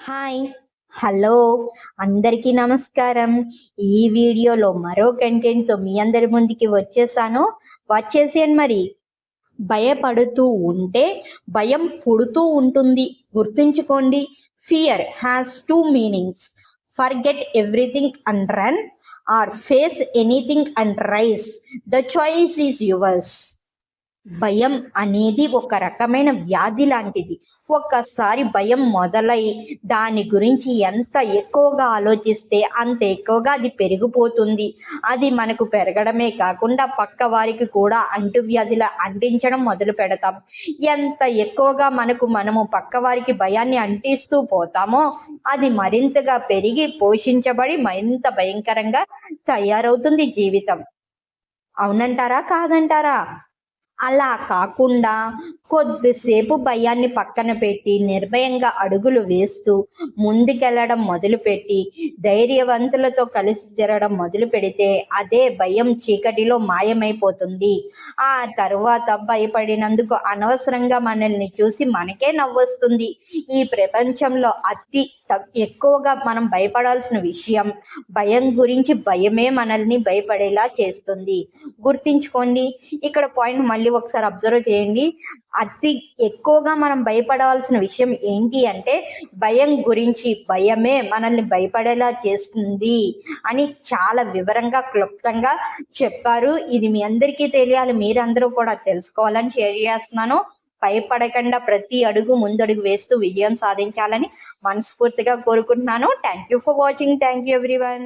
Hi hello అందరికీ నమస్కారం. ఈ వీడియోలో మరో కంటెంట్తో మీ అందరి ముందుకి వచ్చేసాను. మరి భయపడుతూ ఉంటే భయం పుడుతూ ఉంటుంది. గుర్తుంచుకోండి, fear has two meanings: forget everything and run, or face anything and rise. The choice is yours. భయం అనేది ఒక రకమైన వ్యాధి లాంటిది. ఒక్కసారి భయం మొదలై దాని గురించి ఎంత ఎక్కువగా ఆలోచిస్తే అంత ఎక్కువగా అది పెరిగిపోతుంది. అది మనకు పెరగడమే కాకుండా పక్క వారికి కూడా అంటువ్యాధిలా అంటించడం మొదలు పెడతాం. ఎంత ఎక్కువగా మనము పక్క వారికి భయాన్ని అంటిస్తూ పోతామో అది మరింతగా పెరిగి పోషించబడి మరింత భయంకరంగా తయారవుతుంది జీవితం. అవునంటారా? కాదంటారా? అలా కాకుండా కొద్దిసేపు భయాన్ని పక్కన పెట్టి నిర్భయంగా అడుగులు వేస్తూ ముందుకెళ్ళడం మొదలుపెట్టి ధైర్యవంతులతో కలిసి తిరగడం మొదలు పెడితే అదే భయం చీకటిలో మాయమైపోతుంది. ఆ తర్వాత భయపడినందుకు అనవసరంగా మనల్ని చూసి మనకే నవ్వొస్తుంది. ఈ ప్రపంచంలో ఎక్కువగా మనం భయపడాల్సిన విషయం భయం గురించి. భయమే మనల్ని భయపడేలా చేస్తుంది. గుర్తించుకోండి. ఇక్కడ పాయింట్ మళ్ళీ ఒకసారి అబ్జర్వ్ చేయండి. అతి ఎక్కువగా మనం భయపడవలసిన విషయం ఏంటి అంటే భయం గురించి. భయమే మనల్ని భయపడేలా చేస్తుంది అని చాలా వివరంగా క్లుప్తంగా చెప్పారు. ఇది మీ అందరికీ తెలియాలి, మీరందరూ కూడా తెలుసుకోవాలని షేర్ చేస్తున్నాను. భయపడకుండా ప్రతి అడుగు ముందడుగు వేస్తూ విజయం సాధించాలని మనస్ఫూర్తిగా కోరుకుంటున్నాను. Thank you for watching. Thank you everyone.